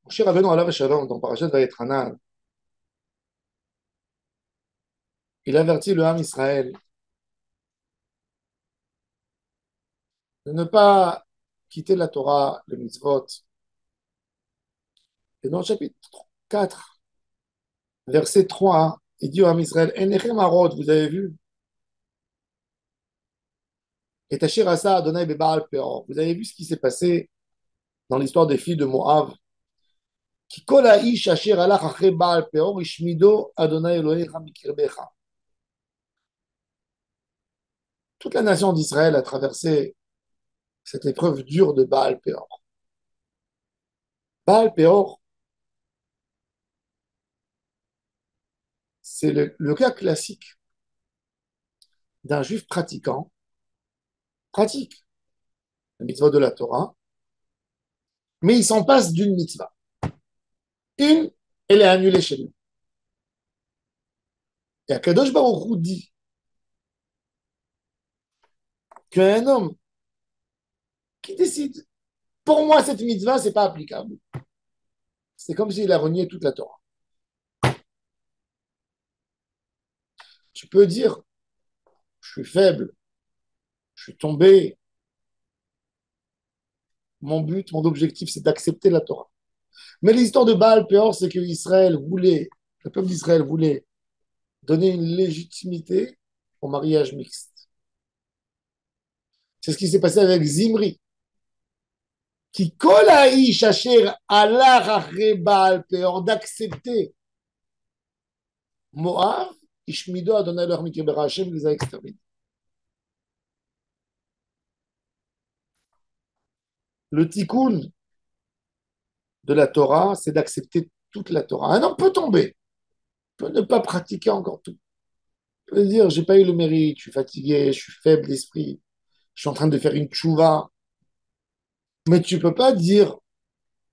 Moshe Rabbeinu alav shalom dans Parashat Vayetranan, il avertit le Ham Israël de ne pas quitter la Torah, le mitzvot. Et dans le chapitre 4, verset 3, il dit au Ham Israël, Enechem harod, vous avez vu, et Tachir Asa Adonai Bebaal Peor. Vous avez vu ce qui s'est passé dans l'histoire des filles de Moab. Ki kol ha'ish asher halach achre Baal Peor, ishmido Adonai Elohecha mikirbecha. Toute la nation d'Israël a traversé cette épreuve dure de Baal Peor. Baal Peor, c'est le cas classique d'un juif pratiquant, pratique la mitzvah de la Torah, mais il s'en passe d'une mitzvah. Une, elle est annulée chez lui. Et Akadosh Baruch Hu dit qu'un homme qui décide, pour moi, cette mitzvah, c'est pas applicable. C'est comme s'il a renié toute la Torah. Tu peux dire, je suis faible, je suis tombé, mon but, mon objectif, c'est d'accepter la Torah. Mais l'histoire de Baal Peor, c'est que Israël voulait, le peuple d'Israël voulait donner une légitimité au mariage mixte. C'est ce qui s'est passé avec Zimri. Qui kol ha'ish asher halach achre Baal Peor, d'accepter Moab, Ishmido Adonai leur mikibera, Hashem les a exterminés. Le tikkun de la Torah, c'est d'accepter toute la Torah. Un homme peut tomber, peut ne pas pratiquer encore tout. Il peut dire, j'ai pas eu le mérite, je suis fatigué, je suis faible d'esprit, je suis en train de faire une tchouva. Mais tu peux pas dire,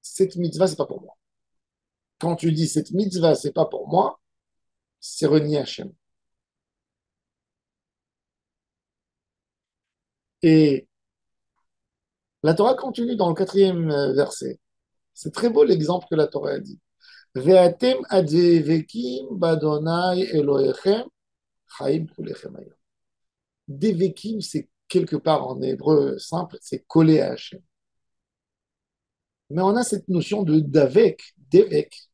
cette mitzvah, c'est pas pour moi. Quand tu dis, cette mitzvah, c'est pas pour moi, c'est renier Hashem. Et la Torah continue dans le quatrième verset. C'est très beau l'exemple que la Torah a dit. Ve'atem advekim badonai Elohechem chaim kulechem hayom. Devekim, c'est quelque part en hébreu simple, c'est coller à Hachem. Mais on a cette notion de davek, devek,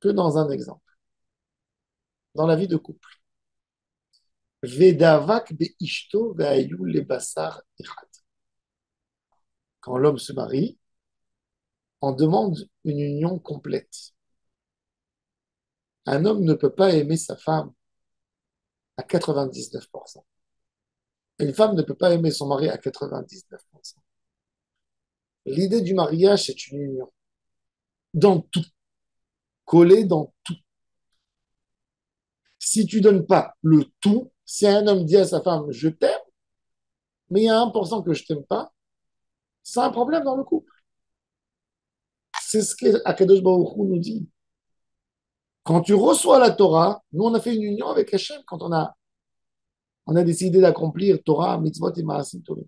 que dans un exemple, dans la vie de couple. Vedavak beishto ve'ayu lebasar echad. Quand l'homme se marie, on demande une union complète. Un homme ne peut pas aimer sa femme à 99%. Une femme ne peut pas aimer son mari à 99%. L'idée du mariage, c'est une union. Dans tout. Collé dans tout. Si tu donnes pas le tout, si un homme dit à sa femme, je t'aime, mais il y a 1% que je t'aime pas, c'est un problème dans le couple. C'est ce qu'Akadosh Baruch Hu nous dit. Quand tu reçois la Torah, nous on a fait une union avec Hachem quand on a décidé d'accomplir Torah, mitzvot et maasim Torah.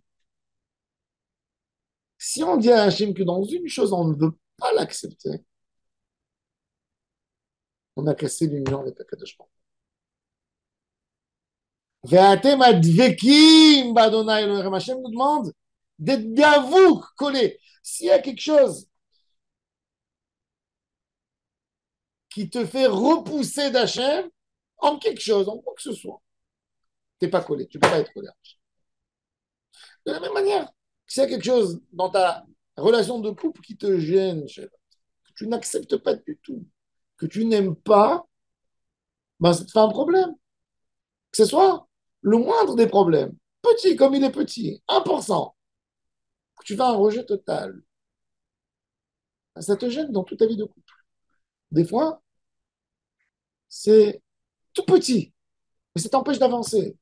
Si on dit à Hachem que dans une chose on ne veut pas l'accepter, on a cassé l'union avec Akadosh Baruch Hu. Ve'atem advekim b'Adonai Elohechem. Hachem nous demande d'être gavouk, collé. S'il y a quelque chose qui te fait repousser d'Hachem, en quelque chose, en quoi que ce soit, tu n'es pas collé, tu ne peux pas être collé. De la même manière, s'il y a quelque chose dans ta relation de couple qui te gêne, que tu n'acceptes pas du tout, que tu n'aimes pas, ben, ça te fait un problème. Que ce soit le moindre des problèmes, petit comme il est petit, 1%, que tu fais un rejet total, ben, ça te gêne dans toute ta vie de couple. Des fois, c'est tout petit, mais ça t'empêche d'avancer.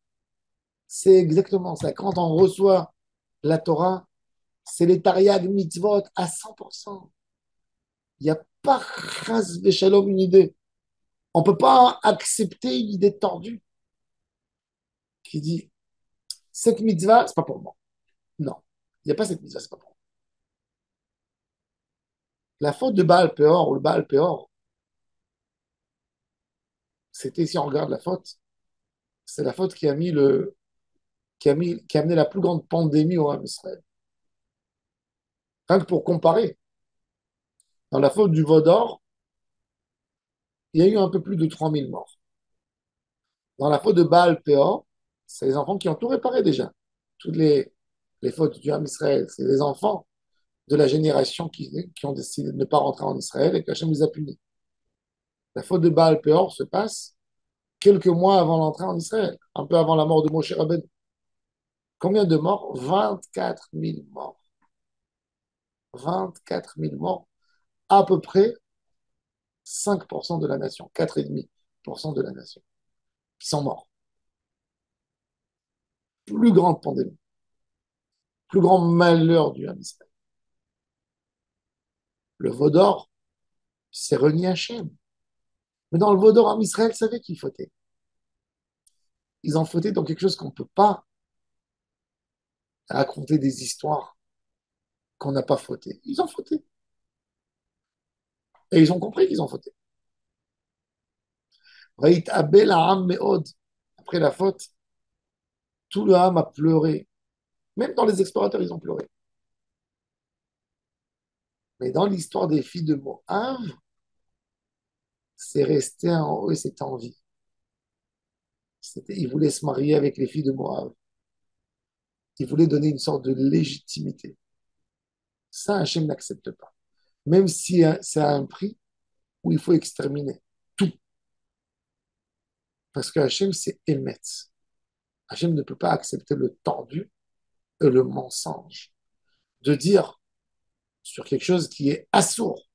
C'est exactement ça. Quand on reçoit la Torah, c'est les Tariag mitzvot à 100%. Il n'y a pas chas v'shalom une idée. On ne peut pas accepter une idée tordue qui dit cette mitzvah, c'est pas pour moi. Non, il n'y a pas cette mitzvah, c'est pas pour moi. La faute de Baal Péor, ou le Baal Péor, c'était, si on regarde la faute, c'est la faute qui a amené la plus grande pandémie au Ham Israël. Rien que pour comparer, dans la faute du Vaudor, il y a eu un peu plus de 3000 morts. Dans la faute de Baal Péor, c'est les enfants qui ont tout réparé déjà. Toutes les fautes du Ham Israël, c'est les enfants de la génération qui ont décidé de ne pas rentrer en Israël et qu'Hachem les a punis. La faute de Baal Péor se passe quelques mois avant l'entrée en Israël, un peu avant la mort de Moshe Rabbeinu. Combien de morts? 24 000 morts. 24 000 morts, à peu près 5% de la nation, 4,5% de la nation, qui sont morts. Plus grande pandémie, plus grand malheur du Ham Israël. Le Vaudor s'est renié à Hachem. Mais dans le Vaudor, Ham Israël savait qu'il fautait. Ils ont fauté dans quelque chose qu'on ne peut pas raconter des histoires qu'on n'a pas fauté. Ils ont fauté. Et ils ont compris qu'ils ont fauté. Après la faute, tout le Ham a pleuré. Même dans les explorateurs, ils ont pleuré. Mais dans l'histoire des filles de Moab, c'est resté en haut et c'était en vie. Ils voulaient se marier avec les filles de Moab. Ils voulaient donner une sorte de légitimité. Ça, Hachem n'accepte pas. Même si c'est à un prix où il faut exterminer tout. Parce que Hachem, c'est émettre. Hachem ne peut pas accepter le tendu et le mensonge. De dire sur quelque chose qui est assourd,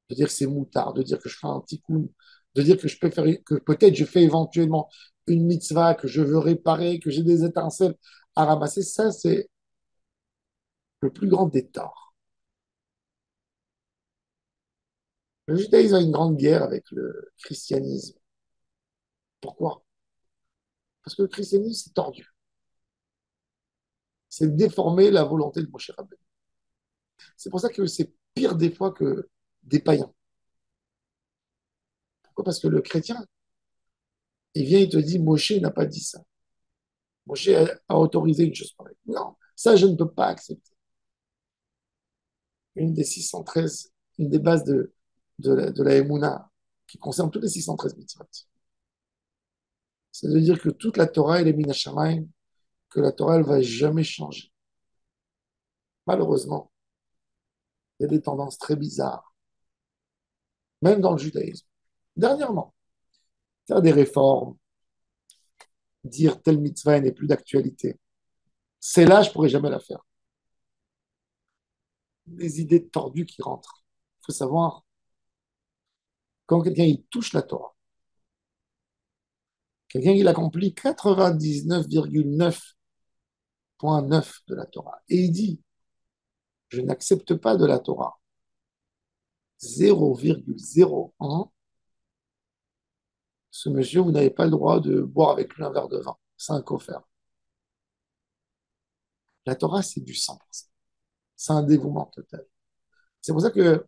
de dire que c'est moutard, de dire que je fais un tikkun, de dire que je peux faire, que peut-être je fais éventuellement une mitzvah, que je veux réparer, que j'ai des étincelles à ramasser, ça c'est le plus grand des torts. Le judaïsme a une grande guerre avec le christianisme. Pourquoi? Parce que le christianisme, c'est tordu. C'est déformer la volonté de Moshe Rabbeinu. C'est pour ça que c'est pire des fois que des païens. Pourquoi? Parce que le chrétien, il vient, il te dit, Moshe n'a pas dit ça. Moshe a autorisé une chose pareille. Non, ça, je ne peux pas accepter. Une des 613, une des bases de la Emouna, qui concerne toutes les 613 mitzvot. C'est de dire que toute la Torah, elle est mina shamayim, que la Torah, elle va jamais changer. Malheureusement, il y a des tendances très bizarres, même dans le judaïsme. Dernièrement, faire des réformes, dire telle mitzvah n'est plus d'actualité. C'est là, je pourrais jamais la faire. Des idées tordues qui rentrent. Il faut savoir, quand quelqu'un il touche la Torah, quelqu'un il accomplit 99,9,9 de la Torah, et il dit, je n'accepte pas de la Torah 0,01, ce monsieur, vous n'avez pas le droit de boire avec lui un verre de vin. C'est un coffre. La Torah, c'est du 100%. C'est un dévouement total. C'est pour ça que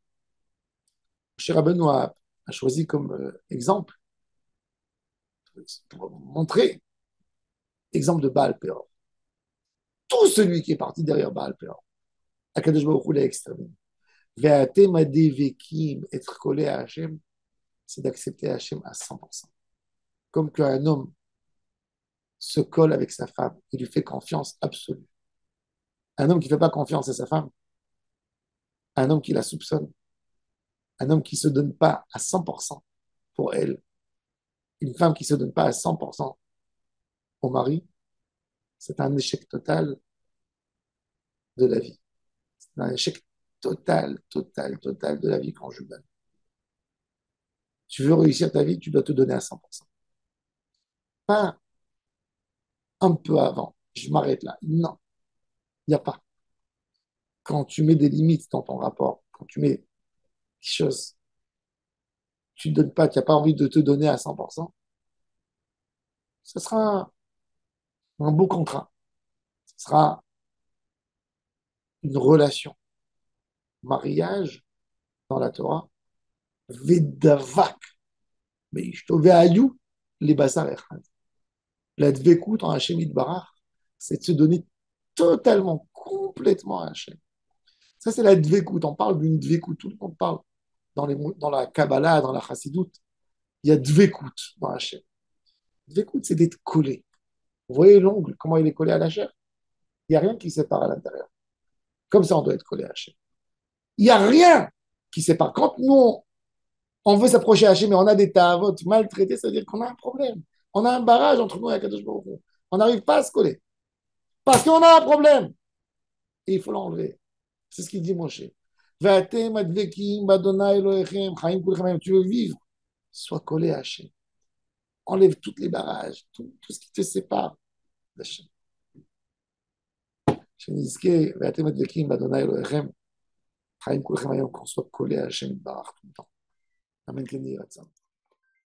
Cher Rabbeinu a choisi comme exemple, pour montrer, exemple de Baal Péor. Tout celui qui est parti derrière Baal Péor, Akadosh Baruch Hu l'a exterminé. Ve'atem adevekim, être collé à Hachem, c'est d'accepter Hachem à 100%. Comme qu'un homme se colle avec sa femme, il lui fait confiance absolue. Un homme qui ne fait pas confiance à sa femme, un homme qui la soupçonne, un homme qui ne se donne pas à 100% pour elle, une femme qui ne se donne pas à 100% au mari, c'est un échec total de la vie. C'est un échec total, total, total de la vie conjugale. Tu veux réussir ta vie, tu dois te donner à 100%. Pas un peu avant, je m'arrête là. Non, il n'y a pas. Quand tu mets des limites dans ton rapport, quand tu mets des choses, tu ne donnes pas, tu n'as pas envie de te donner à 100%, ce sera un beau contrat. Ce sera une relation. Mariage, dans la Torah, Vedavak, Meishto, Veayu, les Basar Echad. La Dvekut en Hachem Idbarach, c'est de se donner totalement, complètement à Hachem. Ça, c'est la Dvekut. On parle d'une Dvekut. Tout le monde parle dans la Kabbalah, dans la Chassidut. Il y a Dvekut dans Hachem. Dvekut, c'est d'être collé. Vous voyez l'ongle, comment il est collé à la chair? Il n'y a rien qui sépare à l'intérieur. Comme ça, on doit être collé à Hachem. Il n'y a rien qui sépare. Quand nous, on veut s'approcher à Hachem, mais on a des ta'avot maltraités, ça veut dire qu'on a un problème. On a un barrage entre nous et Akadosh Baruch Hu. On n'arrive pas à se coller. Parce qu'on a un problème. Et il faut l'enlever. C'est ce qu'il dit Moshe. Ve'atem advekim b'Adonai Elohechem, chaim kulchem. Tu veux vivre? Sois collé à Hachem. Enlève toutes les barrages, tout ce qui te sépare d'Hachem. שנזכה, ואתם הדבקים באדוני אלוהיכם, חיים כולכם היום, qu'on soit collé à Hachem Barach tout le temps. Amen, כן יהי רצון.